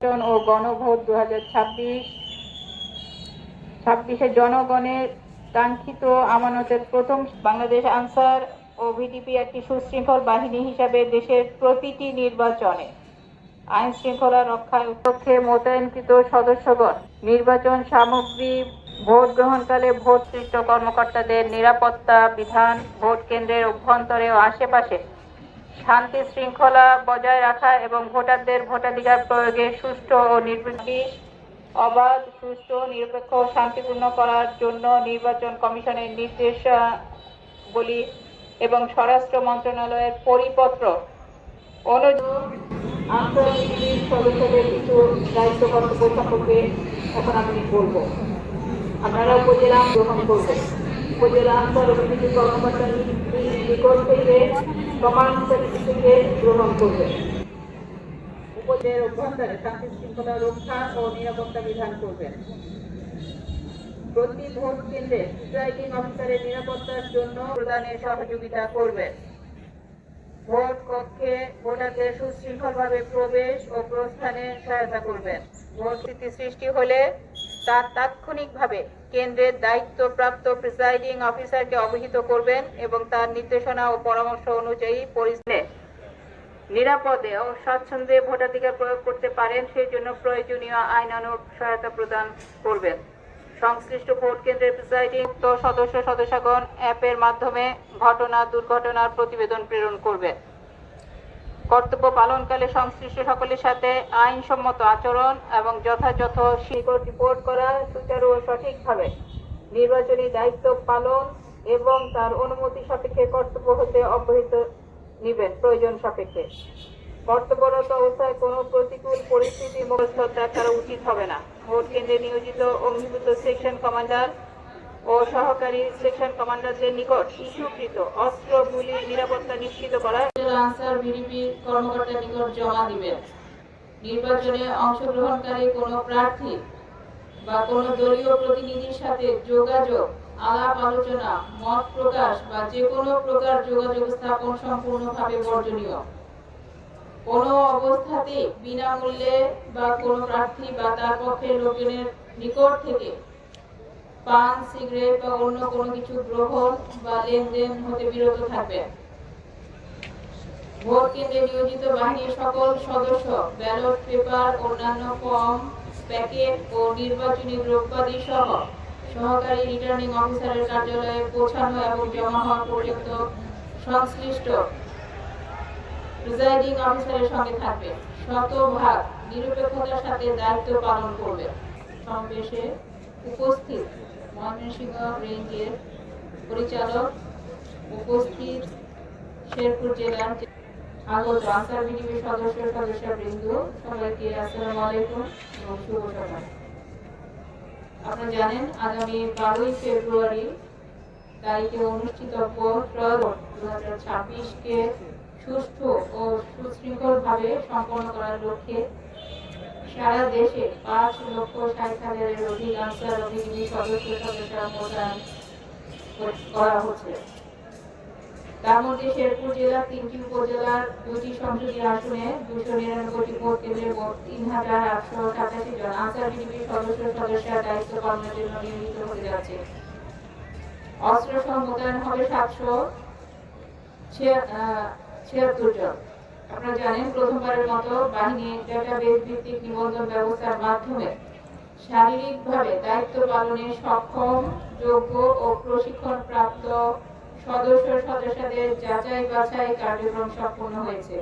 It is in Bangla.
নির্বাচন ও গণভোট 2026 জনগণের কাঙ্ক্ষিত আমানতের প্রথম। বাংলাদেশ আনসার ও ভিডিপি একটি সুশৃঙ্খল বাহিনী হিসাবে দেশের প্রতিটি নির্বাচনে আইন শৃঙ্খলা রক্ষার পক্ষে মোতায়েনকৃত সদস্যগণ নির্বাচন সামগ্রী, ভোট গ্রহণকালে ভোটসৃষ্ট কর্মকর্তাদের নিরাপত্তা বিধান, ভোট কেন্দ্রের অভ্যন্তরে ও আশেপাশে শান্তি শৃঙ্খলা বজায় রাখা এবং ভোটারদের ভোটাধিকার প্রয়োগে সুষ্ঠু ও নির্বিঘ্ন, অবাধ, সুষ্ঠু, নিরপেক্ষ ও শান্তিপূর্ণ করার জন্য নির্বাচন কমিশনের নির্দেশাবলী এবং স্বরাষ্ট্র মন্ত্রণালয়ের পরিপত্র অনুযায়ী আন্তর্জাতিক সদস্যদের কিছু দায়িত্ব কর্তব্য সম্পর্কে এখন আমি বলবো। আপনারা উপজেলা গ্রহণ করবেন। উপজেলা আনসার অভিযোগ কর্মকর্তার নিকট থেকে প্রমাণ সার্টিফিকেট গ্রহণ করবেন। উপজেলার অভ্যন্তরে শান্তি শৃঙ্খলা রক্ষা ও নিরাপত্তা বিধান করবেন। প্রতি ভোট কেন্দ্রে প্রিসাইডিং অফিসারের নিরাপত্তার জন্য প্রদানের সহযোগিতা করবেন। ভোট কক্ষে ভোটারদের সুশৃঙ্খলভাবে প্রবেশ ও প্রস্থানে সহায়তা করবেন। ভোট সৃষ্টি হলে তা তাৎক্ষণিকভাবে কেন্দ্রের দায়িত্বপ্রাপ্ত প্রিসাইডিং অফিসারকে অবহিত করবেন এবং তার নির্দেশনা ও পরামর্শ অনুযায়ী পরিস্থিতিতে নিরাপদে ও স্বচ্ছন্দে ভোটাধিকার প্রয়োগ করতে পারেন সেই জন্য প্রয়োজনীয় আইনানুগ সহায়তা প্রদান করবেন। সংশ্লিষ্ট ভোট কেন্দ্রের প্রিসাইডিং সদস্যগণ অ্যাপের মাধ্যমে ঘটনা দুর্ঘটনার প্রতিবেদন প্রেরণ করবেন। কর্তব্য পালনকালে সংশ্লিষ্ট সকলের সাথে আইনসম্মত আচরণ এবং যথাযথ রিপোর্ট করা, সুচারু ও সঠিকভাবে নির্বাচনী দায়িত্ব পালন এবং তার অনুমতি সাপেক্ষে কর্তব্য হতে অব্যাহত নিবেন। প্রয়োজন সাপেক্ষে কর্তব্যরত অবস্থায় কোনো প্রতিকূল পরিস্থিতি মোকাবিলা করা উচিত হবে না। ভোট কেন্দ্রে নিয়োজিত অঙ্গীভূত সেকশন কমান্ডার ও সহকারী সেকশন কমান্ডারদের নিকট ইস্যুকৃত অস্ত্রগুলির নিরাপত্তা নিশ্চিত করা আনসার ভিডিপি কর্মকর্তার নিকট জমা দিবেন। নির্বাচনে অংশগ্রহণকারী কোনো প্রার্থী বা কোনো দলীয় প্রতিনিধির সাথে যোগাযোগ, আলাপ আলোচনা, মত প্রকাশ বা যে কোনো প্রকার যোগাযোগ স্থাপন সম্পূর্ণভাবে বর্জনীয়। কোনো অবস্থাতেই বিনামূল্যে বা কোনো প্রার্থী বা তার পক্ষের লোকজনের নিকট থেকে পান, সিগারেট বা অন্য কোনো কিছু গ্রহণ বা লেনদেন হতে বিরত থাকবে। ভোট কেন্দ্রে নিয়োজিত বাহিনীর সকল সদস্য ব্যালট পেপার, অন্যান্য ফর্ম, প্যাকেট ও নির্বাচনী দ্রব্যাদি সহ সহকারী রিটার্নিং অফিসারের কার্যালয়ে পৌঁছানো এবং জমা হওয়া পর্যন্ত সংশ্লিষ্ট প্রিসাইডিং অফিসারের সঙ্গে থাকবে। শতভাগ নিরপেক্ষতার সাথে দায়িত্ব পালন করবে। সমাবেশে উপস্থিত ময়মনসিংহ রেঞ্জের পরিচালক, উপস্থিত শেরপুর জেলার আগত আনসার ভিডিপির সদস্যবৃন্দ, সবাইকে আসসালামু আলাইকুম এবং শুভ সকাল। আপনারা জানেন আগামী 12 ফেব্রুয়ারি তারিখে অনুষ্ঠিত ভোট 2026-কে সুষ্ঠু ও সুশৃঙ্খলভাবে সম্পন্ন করার লক্ষ্যে সারা দেশে 5,60,000-এর অধিক আনসার ও ভিডিপি সদস্য মোতায়েন করা হচ্ছে। তার মধ্যে শেরপুর জেলার 3টি উপজেলার 2টি সংসদীয় আসনে 299টি ভোট কেন্দ্রে মোট 3,887 জন আনসার ভিডিপি সদস্য দায়িত্ব পালনের জন্য নিয়োজিত হতে যাচ্ছে। অস্ত্র সহ মোতায়েন হবে 776 জন। আপনারা জানেন প্রথমবারের মতো বাহিনী ডেটাবেস ভিত্তিক নিবন্ধন ব্যবস্থার মাধ্যমে শারীরিকভাবে দায়িত্ব পালনে সক্ষম, যোগ্য ও প্রশিক্ষণপ্রাপ্ত সদস্যদের যাচাই বাছাই কার্যক্রম সম্পন্ন হয়েছে।